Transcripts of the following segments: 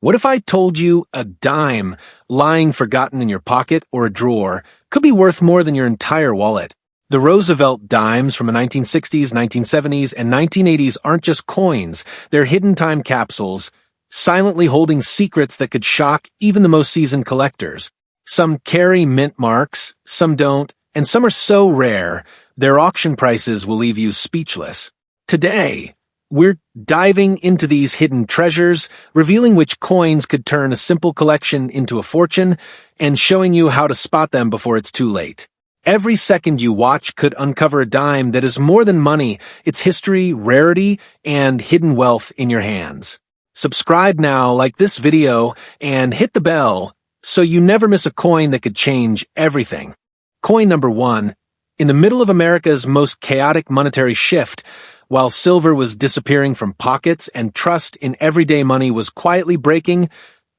What if I told you a dime lying forgotten in your pocket or a drawer could be worth more than your entire wallet? The Roosevelt dimes from the 1960s, 1970s, and 1980s aren't just coins, they're hidden time capsules, silently holding secrets that could shock even the most seasoned collectors. Some carry mint marks, some don't, and some are so rare, their auction prices will leave you speechless. Today, we're diving into these hidden treasures, revealing which coins could turn a simple collection into a fortune, and showing you how to spot them before it's too late. Every second you watch could uncover a dime that is more than money, it's history, rarity, and hidden wealth in your hands. Subscribe now, like this video, and hit the bell so you never miss a coin that could change everything. Coin number 1. In the middle of America's most chaotic monetary shift, while silver was disappearing from pockets and trust in everyday money was quietly breaking,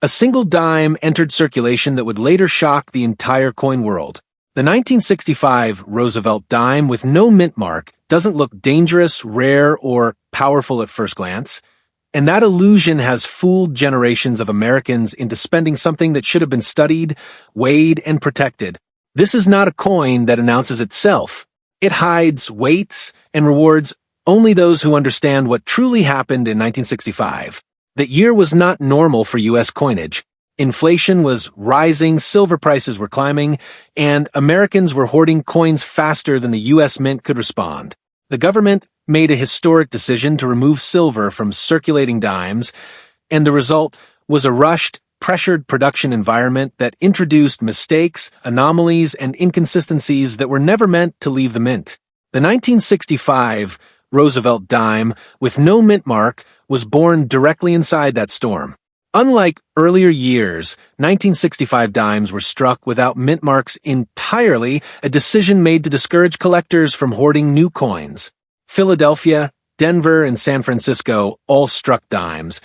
a single dime entered circulation that would later shock the entire coin world. The 1965 Roosevelt dime with no mint mark doesn't look dangerous, rare, or powerful at first glance, and that illusion has fooled generations of Americans into spending something that should have been studied, weighed, and protected. This is not a coin that announces itself. It hides, waits, and rewards only those who understand what truly happened in 1965. That year was not normal for U.S. coinage. Inflation was rising, silver prices were climbing, and Americans were hoarding coins faster than the U.S. Mint could respond. The government made a historic decision to remove silver from circulating dimes, and the result was a rushed, pressured production environment that introduced mistakes, anomalies, and inconsistencies that were never meant to leave the mint. The 1965 Roosevelt dime, with no mint mark, was born directly inside that storm. Unlike earlier years, 1965 dimes were struck without mint marks entirely, a decision made to discourage collectors from hoarding new coins. Philadelphia, Denver, and San Francisco all struck dimes,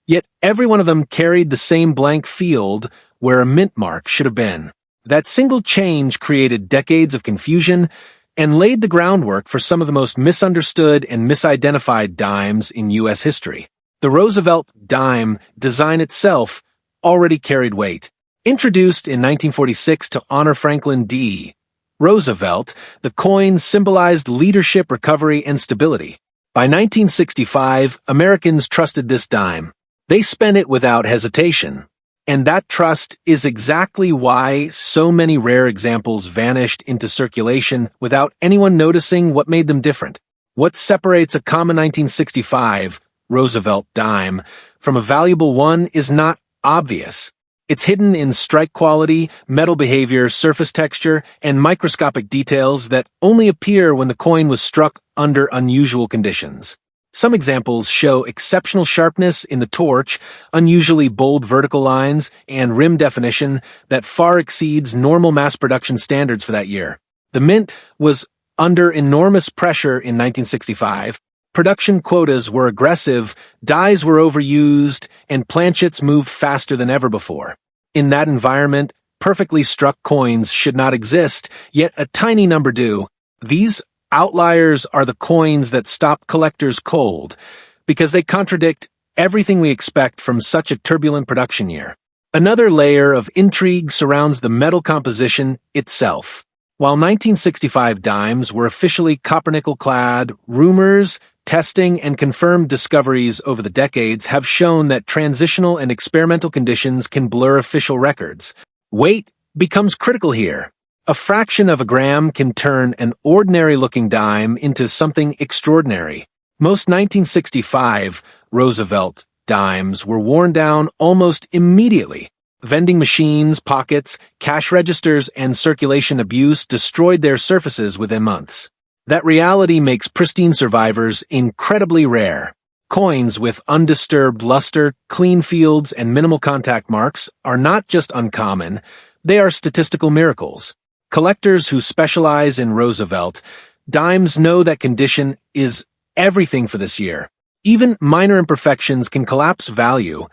yet every one of them carried the same blank field where a mint mark should have been. That single change created decades of confusion and laid the groundwork for some of the most misunderstood and misidentified dimes in U.S. history. The Roosevelt dime design itself already carried weight. Introduced in 1946 to honor Franklin D. Roosevelt, the coin symbolized leadership, recovery, and stability. By 1965, Americans trusted this dime. They spent it without hesitation. And that trust is exactly why so many rare examples vanished into circulation without anyone noticing what made them different. What separates a common 1965 Roosevelt dime from a valuable one is not obvious. It's hidden in strike quality, metal behavior, surface texture, and microscopic details that only appear when the coin was struck under unusual conditions. Some examples show exceptional sharpness in the torch, unusually bold vertical lines, and rim definition that far exceeds normal mass production standards for that year. The mint was under enormous pressure in 1965. Production quotas were aggressive, dies were overused, and planchets moved faster than ever before. In that environment, perfectly struck coins should not exist, yet a tiny number do. These outliers are the coins that stop collectors cold, because they contradict everything we expect from such a turbulent production year. Another layer of intrigue surrounds the metal composition itself. While 1965 dimes were officially copper-nickel-clad, rumors, testing, and confirmed discoveries over the decades have shown that transitional and experimental conditions can blur official records. Weight becomes critical here. A fraction of a gram can turn an ordinary-looking dime into something extraordinary. Most 1965 Roosevelt dimes were worn down almost immediately. Vending machines, pockets, cash registers, and circulation abuse destroyed their surfaces within months. That reality makes pristine survivors incredibly rare. Coins with undisturbed luster, clean fields, and minimal contact marks are not just uncommon, they are statistical miracles. Collectors who specialize in Roosevelt dimes know that condition is everything for this year. Even minor imperfections can collapse value,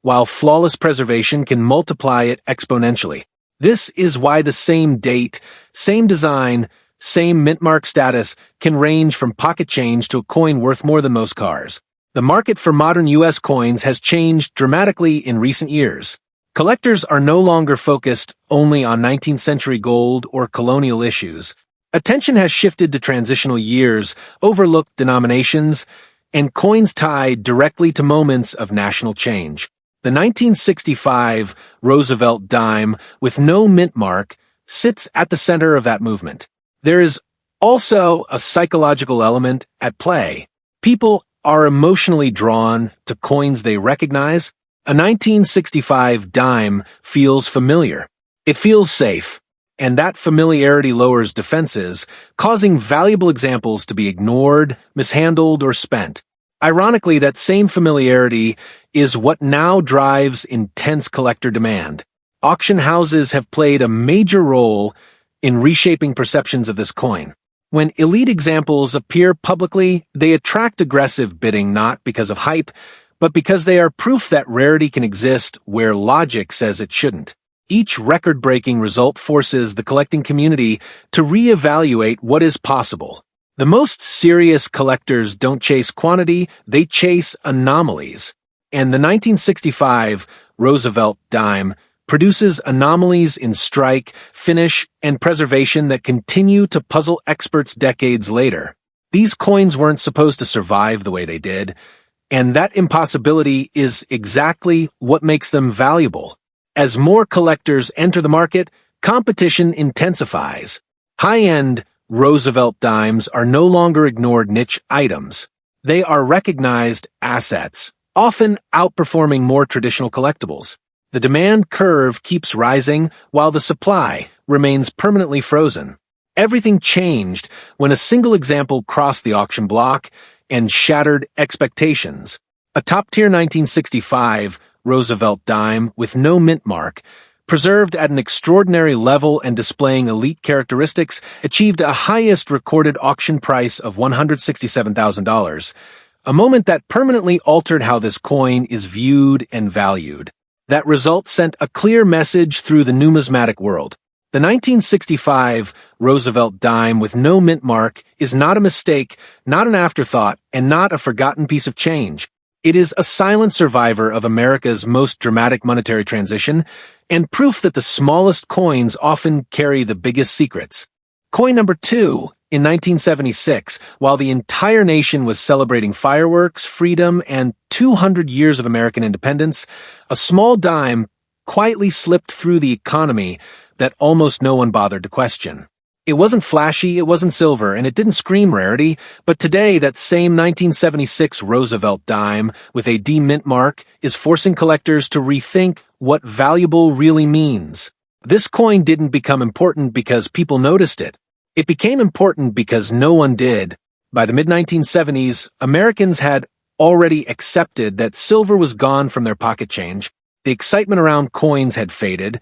while flawless preservation can multiply it exponentially. This is why the same date, same design, same mint mark status can range from pocket change to a coin worth more than most cars. The market for modern U.S. coins has changed dramatically in recent years. Collectors are no longer focused only on 19th century gold or colonial issues. Attention has shifted to transitional years, overlooked denominations, and coins tied directly to moments of national change. The 1965 Roosevelt dime, with no mint mark, sits at the center of that movement. There is also a psychological element at play. People are emotionally drawn to coins they recognize. A 1965 dime feels familiar. It feels safe, and that familiarity lowers defenses, causing valuable examples to be ignored, mishandled, or spent. Ironically, that same familiarity is what now drives intense collector demand. Auction houses have played a major role in reshaping perceptions of this coin. When elite examples appear publicly, they attract aggressive bidding not because of hype, but because they are proof that rarity can exist where logic says it shouldn't. Each record-breaking result forces the collecting community to reevaluate what is possible. The most serious collectors don't chase quantity, they chase anomalies. And the 1965 Roosevelt dime produces anomalies in strike, finish, and preservation that continue to puzzle experts decades later. These coins weren't supposed to survive the way they did, and that impossibility is exactly what makes them valuable. As more collectors enter the market, competition intensifies. High-end Roosevelt dimes are no longer ignored niche items. They are recognized assets, often outperforming more traditional collectibles. The demand curve keeps rising while the supply remains permanently frozen. Everything changed when a single example crossed the auction block and shattered expectations. A top-tier 1965 Roosevelt dime with no mint mark, preserved at an extraordinary level and displaying elite characteristics, achieved a highest recorded auction price of $167,000, a moment that permanently altered how this coin is viewed and valued. That result sent a clear message through the numismatic world. The 1965 Roosevelt dime with no mint mark is not a mistake, not an afterthought, and not a forgotten piece of change. It is a silent survivor of America's most dramatic monetary transition, and proof that the smallest coins often carry the biggest secrets. Coin number 2, in 1976, while the entire nation was celebrating fireworks, freedom, and 200 years of American independence, a small dime quietly slipped through the economy that almost no one bothered to question. It wasn't flashy, it wasn't silver, and it didn't scream rarity, but today that same 1976 Roosevelt dime with a D mint mark is forcing collectors to rethink what valuable really means. This coin didn't become important because people noticed it. It became important because no one did. By the mid-1970s, Americans had already accepted that silver was gone from their pocket change, the excitement around coins had faded,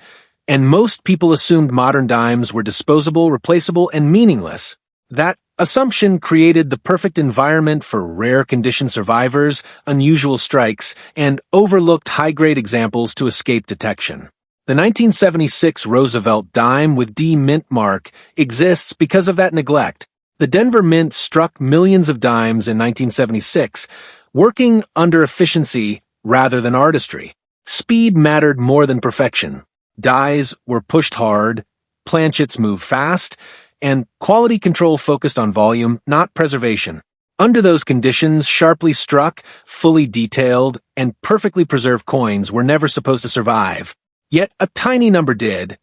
and most people assumed modern dimes were disposable, replaceable, and meaningless. That assumption created the perfect environment for rare condition survivors, unusual strikes, and overlooked high-grade examples to escape detection. The 1976 Roosevelt dime with D mint mark exists because of that neglect. The Denver Mint struck millions of dimes in 1976, working under efficiency rather than artistry. Speed mattered more than perfection. Dies were pushed hard, planchets moved fast, and quality control focused on volume, not preservation. Under those conditions, sharply struck, fully detailed, and perfectly preserved coins were never supposed to survive. Yet a tiny number did,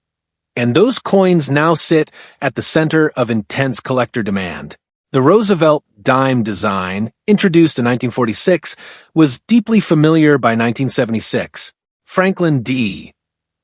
and those coins now sit at the center of intense collector demand. The Roosevelt dime design, introduced in 1946, was deeply familiar by 1976. Franklin D.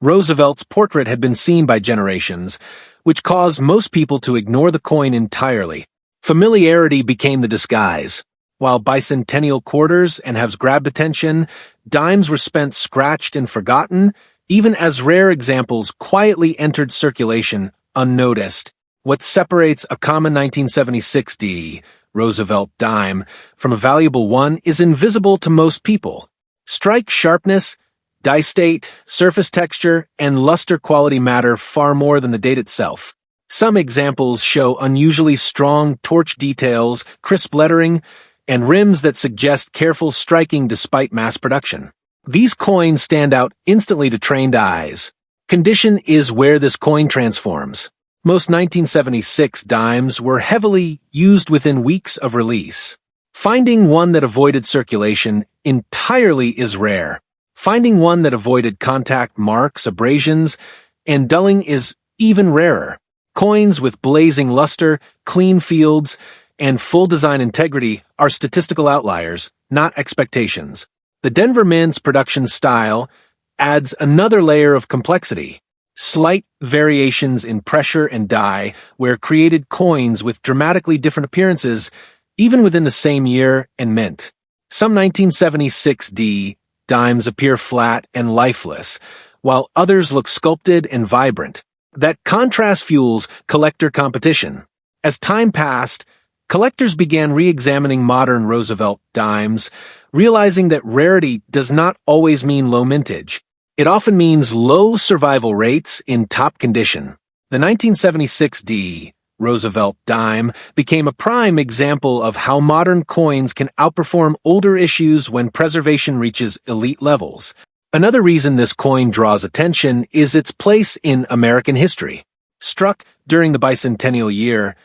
Roosevelt's portrait had been seen by generations, which caused most people to ignore the coin entirely. Familiarity became the disguise. While bicentennial quarters and halves grabbed attention, dimes were spent scratched and forgotten, even as rare examples quietly entered circulation unnoticed. What separates a common 1976 D. Roosevelt dime from a valuable one is invisible to most people. Strike sharpness, die state, surface texture, and luster quality matter far more than the date itself. Some examples show unusually strong torch details, crisp lettering, and rims that suggest careful striking despite mass production. These coins stand out instantly to trained eyes. Condition is where this coin transforms. Most 1976 dimes were heavily used within weeks of release. Finding one that avoided circulation entirely is rare. Finding one that avoided contact marks, abrasions, and dulling is even rarer. Coins with blazing luster, clean fields, and full design integrity are statistical outliers, not expectations. The Denver Mint's production style adds another layer of complexity. Slight variations in pressure and die where created coins with dramatically different appearances, even within the same year and mint. Some 1976D dimes appear flat and lifeless, while others look sculpted and vibrant. That contrast fuels collector competition. As time passed, collectors began re-examining modern Roosevelt dimes, realizing that rarity does not always mean low mintage. It often means low survival rates in top condition. The 1976D Roosevelt dime became a prime example of how modern coins can outperform older issues when preservation reaches elite levels. Another reason this coin draws attention is its place in American history. Struck during the bicentennial year,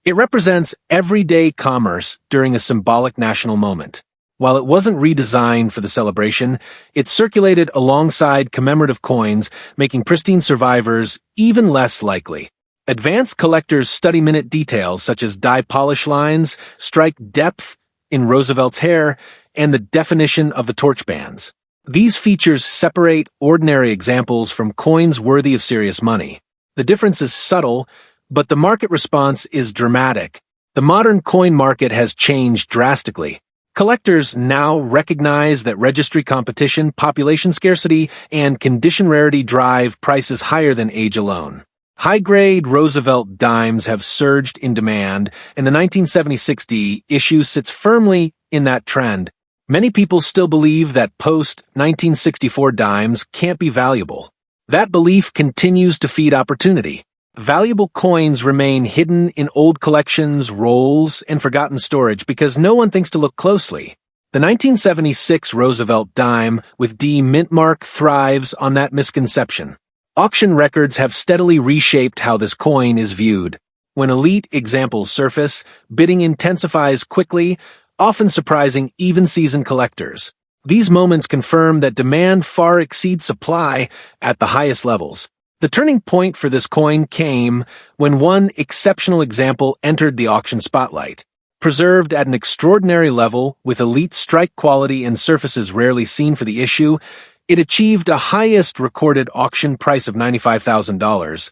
it represents everyday commerce during a symbolic national moment. While it wasn't redesigned for the celebration, it circulated alongside commemorative coins, making pristine survivors even less likely. Advanced collectors study minute details such as die polish lines, strike depth in Roosevelt's hair, and the definition of the torch bands. These features separate ordinary examples from coins worthy of serious money. The difference is subtle, but the market response is dramatic. The modern coin market has changed drastically. Collectors now recognize that registry competition, population scarcity, and condition rarity drive prices higher than age alone. High-grade Roosevelt dimes have surged in demand, and the 1976D issue sits firmly in that trend. Many people still believe that post-1964 dimes can't be valuable. That belief continues to feed opportunity. Valuable coins remain hidden in old collections, rolls, and forgotten storage because no one thinks to look closely. The 1976 Roosevelt dime with D Mintmark thrives on that misconception. Auction records have steadily reshaped how this coin is viewed. When elite examples surface, bidding intensifies quickly, often surprising even seasoned collectors. These moments confirm that demand far exceeds supply at the highest levels. The turning point for this coin came when one exceptional example entered the auction spotlight. Preserved at an extraordinary level with elite strike quality and surfaces rarely seen for the issue, it achieved a highest recorded auction price of $95,000,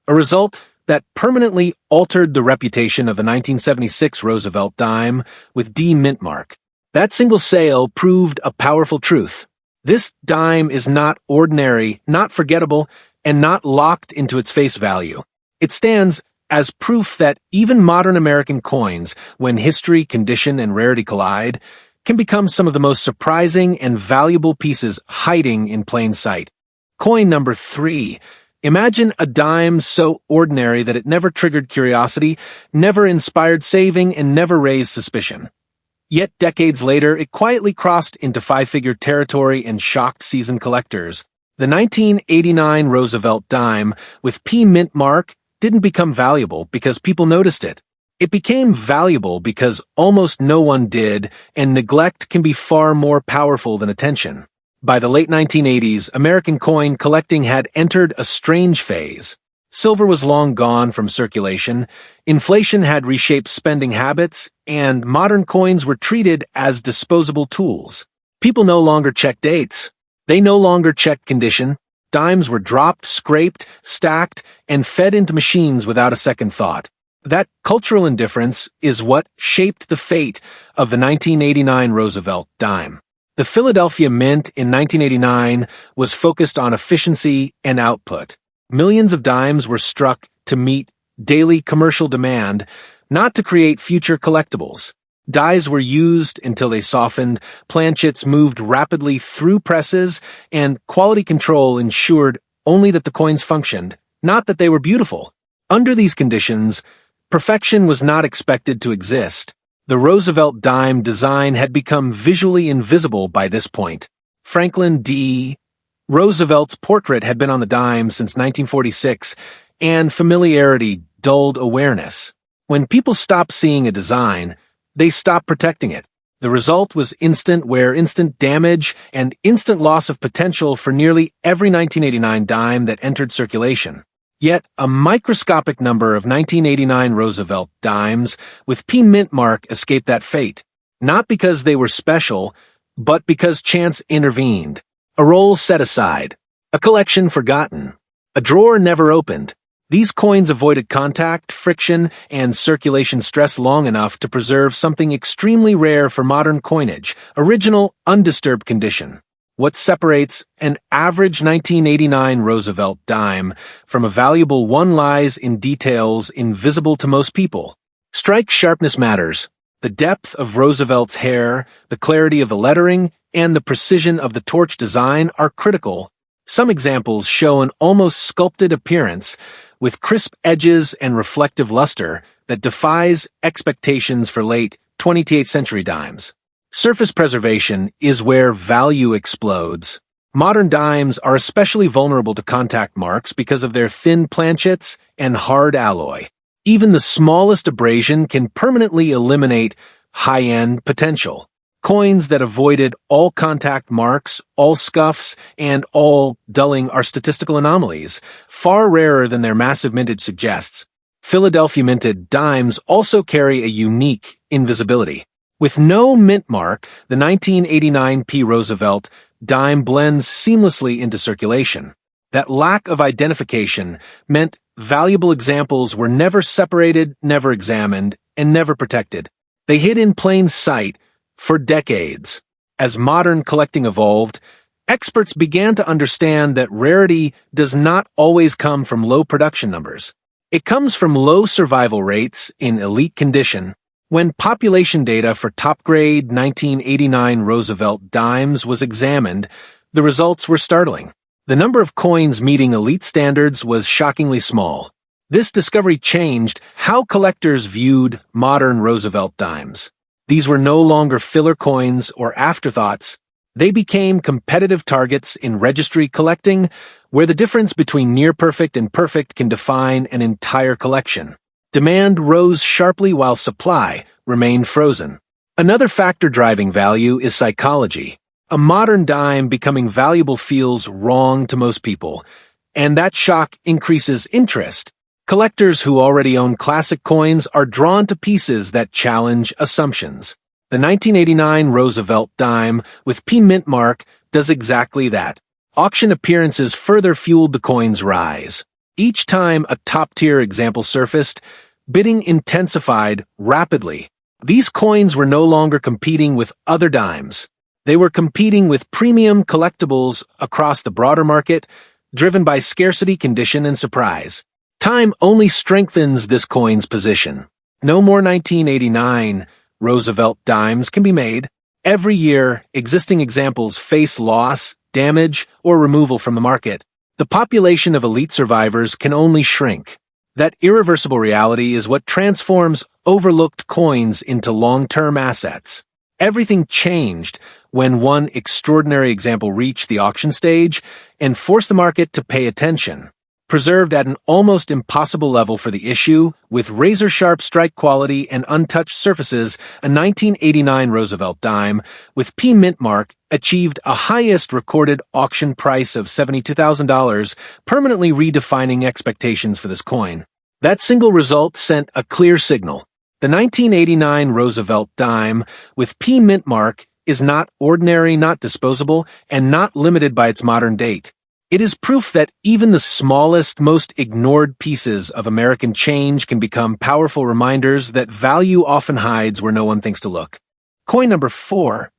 a result that permanently altered the reputation of the 1976 Roosevelt dime with D Mintmark. That single sale proved a powerful truth. This dime is not ordinary, not forgettable, and not locked into its face value. It stands as proof that even modern American coins, when history, condition, and rarity collide, can become some of the most surprising and valuable pieces hiding in plain sight. Coin number 3. Imagine a dime so ordinary that it never triggered curiosity, never inspired saving, and never raised suspicion. Yet decades later, it quietly crossed into five-figure territory and shocked seasoned collectors. The 1989 Roosevelt dime with P Mintmark didn't become valuable because people noticed it. It became valuable because almost no one did, and neglect can be far more powerful than attention. By the late 1980s, American coin collecting had entered a strange phase. Silver was long gone from circulation, inflation had reshaped spending habits, and modern coins were treated as disposable tools. People no longer checked dates. They no longer checked condition. Dimes were dropped, scraped, stacked, and fed into machines without a second thought. That cultural indifference is what shaped the fate of the 1989 Roosevelt dime. The Philadelphia Mint in 1989 was focused on efficiency and output. Millions of dimes were struck to meet daily commercial demand, not to create future collectibles. Dies were used until they softened, planchets moved rapidly through presses, and quality control ensured only that the coins functioned, not that they were beautiful. Under these conditions, perfection was not expected to exist. The Roosevelt dime design had become visually invisible by this point. Franklin D. Roosevelt's portrait had been on the dime since 1946, and familiarity dulled awareness. When people stopped seeing a design, they stopped protecting it. The result was instant wear, instant damage, and instant loss of potential for nearly every 1989 dime that entered circulation. Yet, a microscopic number of 1989 Roosevelt dimes with P Mintmark escaped that fate, not because they were special, but because chance intervened. A roll set aside, a collection forgotten, a drawer never opened. These coins avoided contact, friction, and circulation stress long enough to preserve something extremely rare for modern coinage: original, undisturbed condition. What separates an average 1989 Roosevelt dime from a valuable one lies in details invisible to most people. Strike sharpness matters. The depth of Roosevelt's hair, the clarity of the lettering, and the precision of the torch design are critical. Some examples show an almost sculpted appearance, with crisp edges and reflective luster that defies expectations for late 20th century dimes. Surface preservation is where value explodes. Modern dimes are especially vulnerable to contact marks because of their thin planchets and hard alloy. Even the smallest abrasion can permanently eliminate high-end potential. Coins that avoided all contact marks, all scuffs, and all dulling are statistical anomalies, far rarer than their massive mintage suggests. Philadelphia minted dimes also carry a unique invisibility. With no mint mark, the 1989 P. Roosevelt dime blends seamlessly into circulation. That lack of identification meant valuable examples were never separated, never examined, and never protected. They hid in plain sight for decades. As modern collecting evolved, experts began to understand that rarity does not always come from low production numbers. It comes from low survival rates in elite condition. When population data for top-grade 1989 Roosevelt dimes was examined, the results were startling. The number of coins meeting elite standards was shockingly small. This discovery changed how collectors viewed modern Roosevelt dimes. These were no longer filler coins or afterthoughts. They became competitive targets in registry collecting, where the difference between near-perfect and perfect can define an entire collection. Demand rose sharply while supply remained frozen. Another factor driving value is psychology. A modern dime becoming valuable feels wrong to most people, and that shock increases interest. Collectors who already own classic coins are drawn to pieces that challenge assumptions. The 1989 Roosevelt dime with P Mintmark does exactly that. Auction appearances further fueled the coin's rise. Each time a top-tier example surfaced, bidding intensified rapidly. These coins were no longer competing with other dimes. They were competing with premium collectibles across the broader market, driven by scarcity, condition, and surprise. Time only strengthens this coin's position. No more 1989 Roosevelt dimes can be made. Every year, existing examples face loss, damage, or removal from the market. The population of elite survivors can only shrink. That irreversible reality is what transforms overlooked coins into long-term assets. Everything changed when one extraordinary example reached the auction stage and forced the market to pay attention. Preserved at an almost impossible level for the issue, with razor-sharp strike quality and untouched surfaces, a 1989 Roosevelt dime with P Mintmark achieved a highest recorded auction price of $72,000, permanently redefining expectations for this coin. That single result sent a clear signal. The 1989 Roosevelt dime with P Mintmark is not ordinary, not disposable, and not limited by its modern date. It is proof that even the smallest, most ignored pieces of American change can become powerful reminders that value often hides where no one thinks to look. Coin number 4.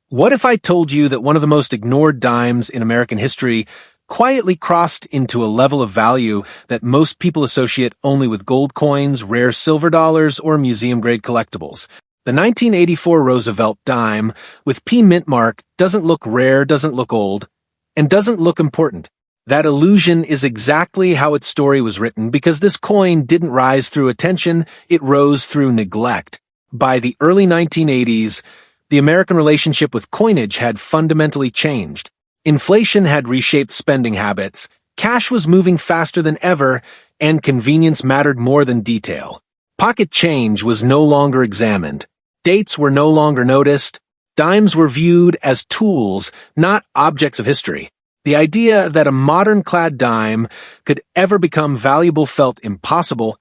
What if I told you that one of the most ignored dimes in American history quietly crossed into a level of value that most people associate only with gold coins, rare silver dollars, or museum-grade collectibles? The 1984 Roosevelt dime with P Mintmark doesn't look rare, doesn't look old, and doesn't look important. That illusion is exactly how its story was written, because this coin didn't rise through attention, it rose through neglect. By the early 1980s, the American relationship with coinage had fundamentally changed. Inflation had reshaped spending habits, cash was moving faster than ever, and convenience mattered more than detail. Pocket change was no longer examined. Dates were no longer noticed. Dimes were viewed as tools, not objects of history. The idea that a modern-clad dime could ever become valuable felt impossible,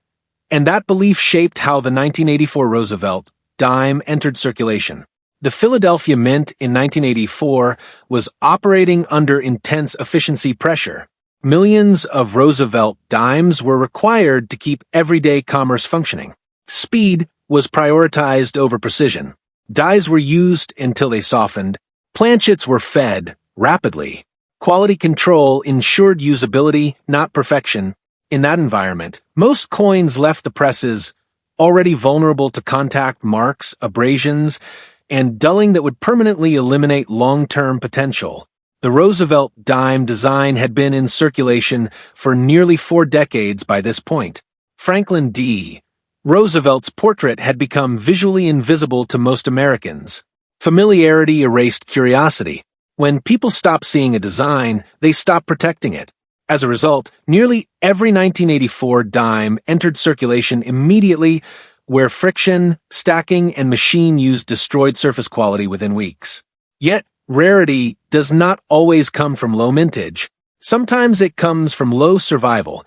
and that belief shaped how the 1984 Roosevelt dime entered circulation. The Philadelphia Mint in 1984 was operating under intense efficiency pressure. Millions of Roosevelt dimes were required to keep everyday commerce functioning. Speed was prioritized over precision. Dies were used until they softened. Planchets were fed rapidly. Quality control ensured usability, not perfection. In that environment, most coins left the presses already vulnerable to contact marks, abrasions, and dulling that would permanently eliminate long-term potential. The Roosevelt dime design had been in circulation for nearly 4 decades by this point. Franklin D. Roosevelt's portrait had become visually invisible to most Americans. Familiarity erased curiosity. When people stopped seeing a design, they stopped protecting it. As a result, nearly every 1984 dime entered circulation immediately, where friction, stacking, and machine use destroyed surface quality within weeks. Yet, rarity does not always come from low mintage. Sometimes it comes from low survival.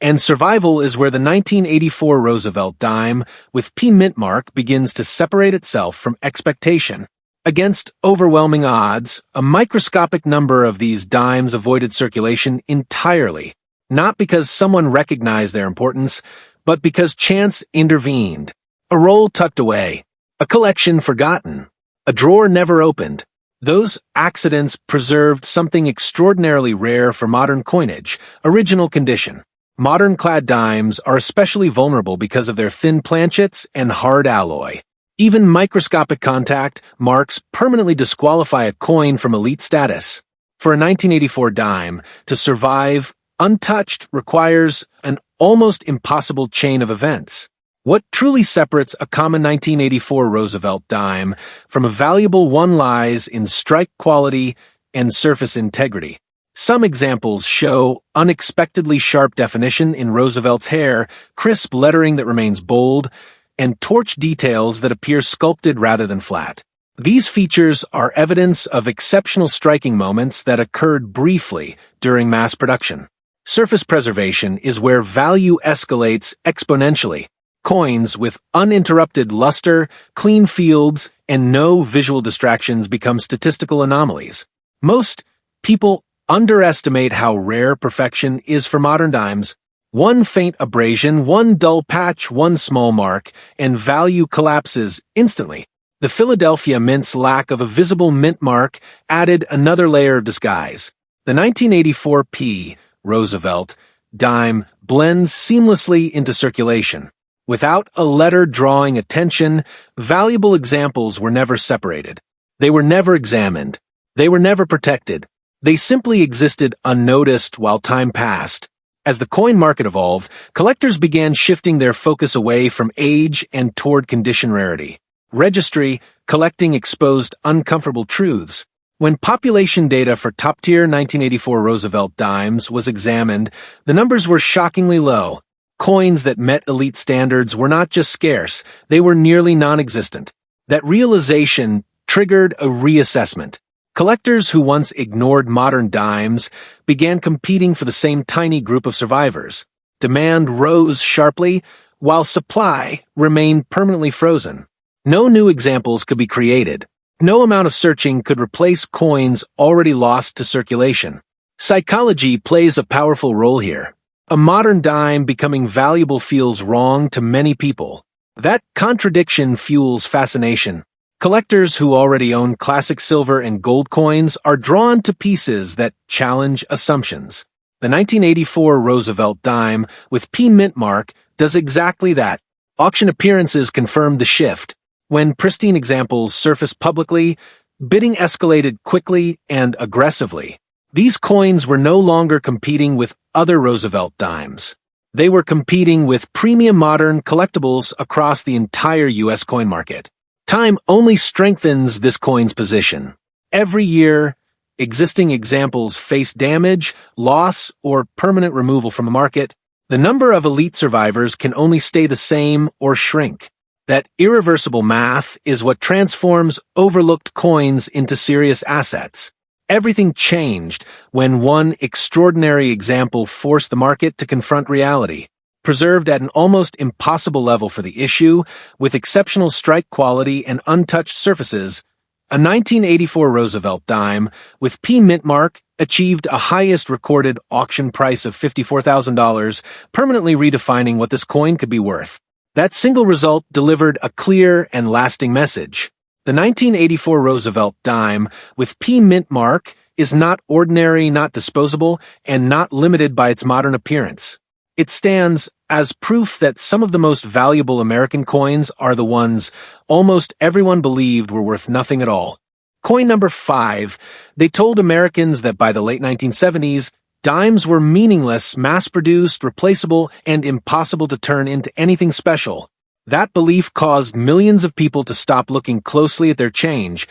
And survival is where the 1984 Roosevelt dime with Mintmark begins to separate itself from expectation. Against overwhelming odds, a microscopic number of these dimes avoided circulation entirely, not because someone recognized their importance, but because chance intervened. A roll tucked away, a collection forgotten, a drawer never opened. Those accidents preserved something extraordinarily rare for modern coinage: original condition. Modern-clad dimes are especially vulnerable because of their thin planchets and hard alloy. Even microscopic contact marks permanently disqualify a coin from elite status. For a 1984 dime to survive untouched requires an almost impossible chain of events. What truly separates a common 1984 Roosevelt dime from a valuable one lies in strike quality and surface integrity. Some examples show unexpectedly sharp definition in Roosevelt's hair, crisp lettering that remains bold, and torch details that appear sculpted rather than flat. These features are evidence of exceptional striking moments that occurred briefly during mass production. Surface preservation is where value escalates exponentially. Coins with uninterrupted luster, clean fields, and no visual distractions become statistical anomalies. Most people underestimate how rare perfection is for modern dimes. One faint abrasion, one dull patch, one small mark, and value collapses instantly. The Philadelphia Mint's lack of a visible mint mark added another layer of disguise. The 1984 Roosevelt dime blends seamlessly into circulation. Without a letter drawing attention, valuable examples were never separated. They were never examined. They were never protected. They simply existed unnoticed while time passed. As the coin market evolved, collectors began shifting their focus away from age and toward condition rarity. Registry collecting exposed uncomfortable truths. When population data for top-tier 1984 Roosevelt dimes was examined, the numbers were shockingly low. Coins that met elite standards were not just scarce, they were nearly non-existent. That realization triggered a reassessment. Collectors who once ignored modern dimes began competing for the same tiny group of survivors. Demand rose sharply, while supply remained permanently frozen. No new examples could be created. No amount of searching could replace coins already lost to circulation. Psychology plays a powerful role here. A modern dime becoming valuable feels wrong to many people. That contradiction fuels fascination. Collectors who already own classic silver and gold coins are drawn to pieces that challenge assumptions. The 1984 Roosevelt dime with Mintmark does exactly that. Auction appearances confirmed the shift. When pristine examples surfaced publicly, bidding escalated quickly and aggressively. These coins were no longer competing with other Roosevelt dimes. They were competing with premium modern collectibles across the entire U.S. coin market. Time only strengthens this coin's position. Every year, existing examples face damage, loss, or permanent removal from the market. The number of elite survivors can only stay the same or shrink. That irreversible math is what transforms overlooked coins into serious assets. Everything changed when one extraordinary example forced the market to confront reality. Preserved at an almost impossible level for the issue, with exceptional strike quality and untouched surfaces, a 1984 Roosevelt dime with Mintmark achieved a highest recorded auction price of $54,000, permanently redefining what this coin could be worth. That single result delivered a clear and lasting message. The 1984 Roosevelt dime with Mintmark is not ordinary, not disposable, and not limited by its modern appearance. It stands as proof that some of the most valuable American coins are the ones almost everyone believed were worth nothing at all. Coin number 5. They told Americans that by the late 1970s, dimes were meaningless, mass-produced, replaceable, and impossible to turn into anything special. That belief caused millions of people to stop looking closely at their change,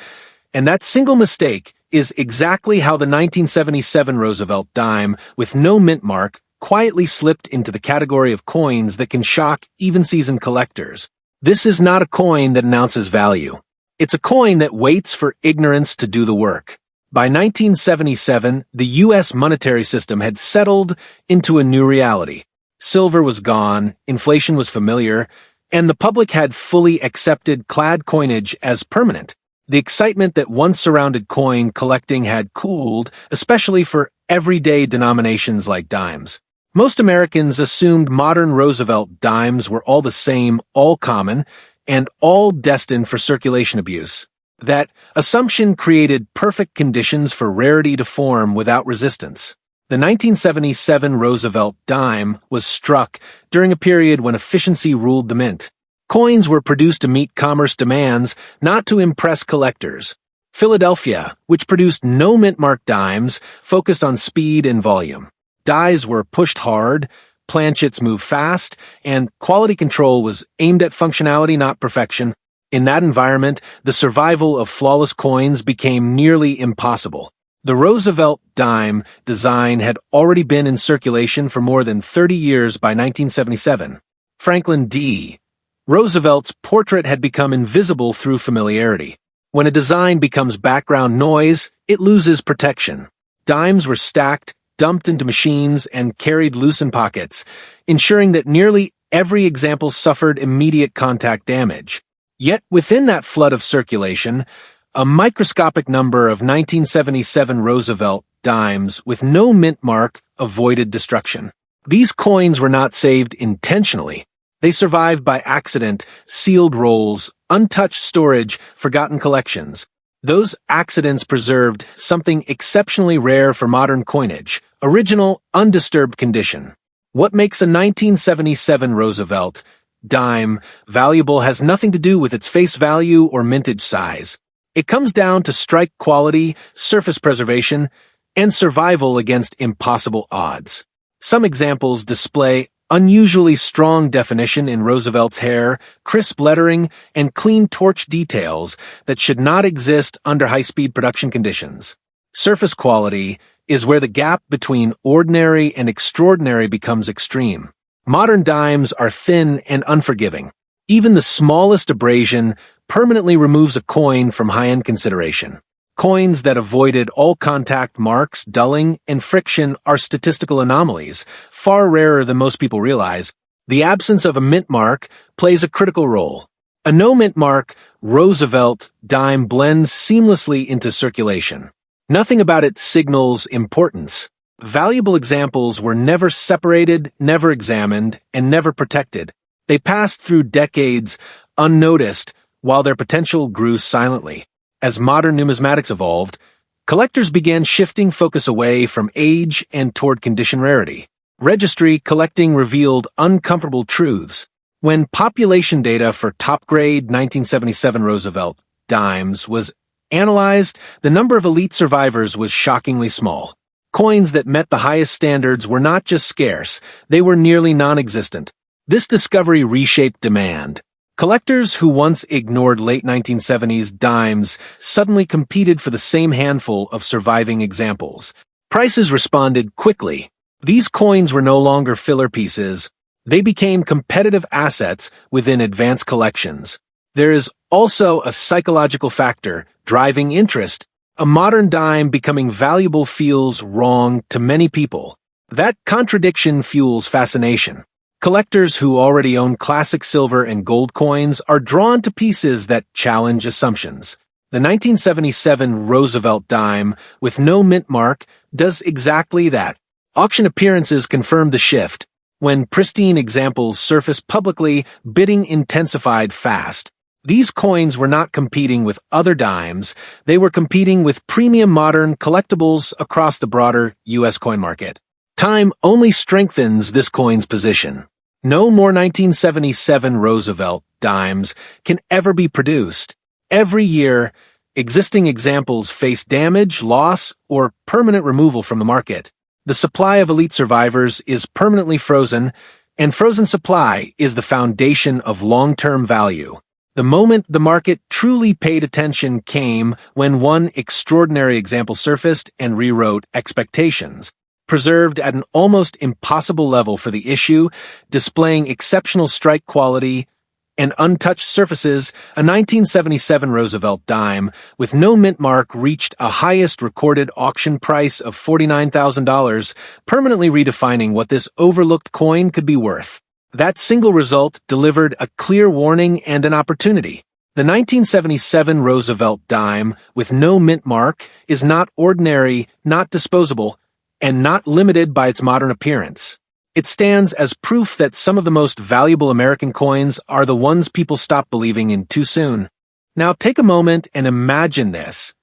and that single mistake is exactly how the 1977 Roosevelt dime with no mint mark quietly slipped into the category of coins that can shock even seasoned collectors. This is not a coin that announces value. It's a coin that waits for ignorance to do the work. By 1977, the U.S. monetary system had settled into a new reality. Silver was gone, inflation was familiar, and the public had fully accepted clad coinage as permanent. The excitement that once surrounded coin collecting had cooled, especially for everyday denominations like dimes. Most Americans assumed modern Roosevelt dimes were all the same, all common, and all destined for circulation abuse. That assumption created perfect conditions for rarity to form without resistance. The 1977 Roosevelt dime was struck during a period when efficiency ruled the mint. Coins were produced to meet commerce demands, not to impress collectors. Philadelphia, which produced no mint-marked dimes, focused on speed and volume. Dies were pushed hard, planchets moved fast, and quality control was aimed at functionality, not perfection. In that environment, the survival of flawless coins became nearly impossible. The Roosevelt dime design had already been in circulation for more than 30 years by 1977. Franklin D. Roosevelt's portrait had become invisible through familiarity. When a design becomes background noise, it loses protection. Dimes were stacked, dumped into machines, and carried loose in pockets, ensuring that nearly every example suffered immediate contact damage. Yet within that flood of circulation, a microscopic number of 1977 Roosevelt dimes with no mint mark avoided destruction. These coins were not saved intentionally. They survived by accident, sealed rolls, untouched storage, forgotten collections. Those accidents preserved something exceptionally rare for modern coinage, original, undisturbed condition. What makes a 1977 Roosevelt dime valuable has nothing to do with its face value or mintage size. It comes down to strike quality, surface preservation, and survival against impossible odds. Some examples display unusually strong definition in Roosevelt's hair, crisp lettering, and clean torch details that should not exist under high-speed production conditions. Surface quality is where the gap between ordinary and extraordinary becomes extreme. Modern dimes are thin and unforgiving. Even the smallest abrasion permanently removes a coin from high-end consideration. Coins that avoided all contact marks, dulling, and friction are statistical anomalies, far rarer than most people realize. The absence of a mint mark plays a critical role. A no mint mark Roosevelt dime blends seamlessly into circulation. Nothing about it signals importance. Valuable examples were never separated, never examined, and never protected. They passed through decades unnoticed while their potential grew silently. As modern numismatics evolved, collectors began shifting focus away from age and toward condition rarity. Registry collecting revealed uncomfortable truths. When population data for top-grade 1977 Roosevelt dimes was analyzed, the number of elite survivors was shockingly small. Coins that met the highest standards were not just scarce, they were nearly non-existent. This discovery reshaped demand. Collectors who once ignored late 1970s dimes suddenly competed for the same handful of surviving examples. Prices responded quickly. These coins were no longer filler pieces. They became competitive assets within advanced collections. There is also a psychological factor driving interest. A modern dime becoming valuable feels wrong to many people. That contradiction fuels fascination. Collectors who already own classic silver and gold coins are drawn to pieces that challenge assumptions. The 1977 Roosevelt dime, with no mint mark, does exactly that. Auction appearances confirmed the shift. When pristine examples surfaced publicly, bidding intensified fast. These coins were not competing with other dimes, they were competing with premium modern collectibles across the broader U.S. coin market. Time only strengthens this coin's position. No more 1977 Roosevelt dimes can ever be produced. Every year, existing examples face damage, loss, or permanent removal from the market. The supply of elite survivors is permanently frozen, and frozen supply is the foundation of long-term value. The moment the market truly paid attention came when one extraordinary example surfaced and rewrote expectations. Preserved at an almost impossible level for the issue, displaying exceptional strike quality and untouched surfaces, a 1977 Roosevelt dime with no mint mark reached a highest recorded auction price of $49,000, permanently redefining what this overlooked coin could be worth. That single result delivered a clear warning and an opportunity. The 1977 Roosevelt dime with no mint mark is not ordinary, not disposable, and not limited by its modern appearance. It stands as proof that some of the most valuable American coins are the ones people stop believing in too soon. Now take a moment and imagine this.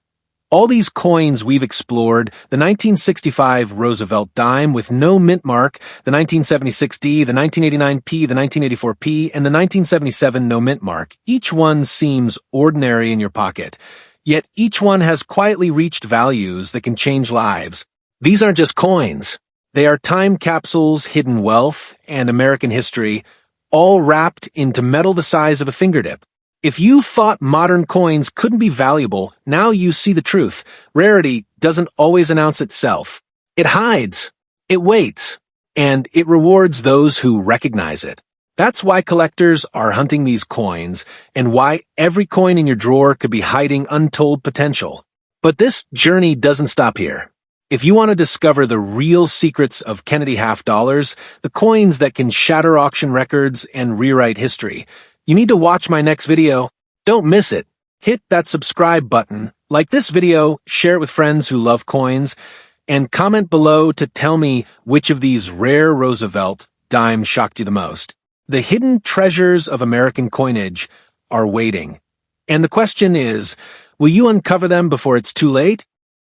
All these coins we've explored, the 1965 Roosevelt dime with no mint mark, the 1976D, the 1989P, the 1984P, and the 1977 no mint mark, each one seems ordinary in your pocket. Yet each one has quietly reached values that can change lives. These aren't just coins. They are time capsules, hidden wealth, and American history, all wrapped into metal the size of a fingertip. If you thought modern coins couldn't be valuable, now you see the truth. Rarity doesn't always announce itself. It hides, it waits, and it rewards those who recognize it. That's why collectors are hunting these coins, and why every coin in your drawer could be hiding untold potential. But this journey doesn't stop here. If you want to discover the real secrets of Kennedy half dollars, the coins that can shatter auction records and rewrite history, you need to watch my next video. Don't miss it. Hit that subscribe button, like this video, share it with friends who love coins, and comment below to tell me which of these rare Roosevelt dimes shocked you the most. The hidden treasures of American coinage are waiting. And the question is, will you uncover them before it's too late?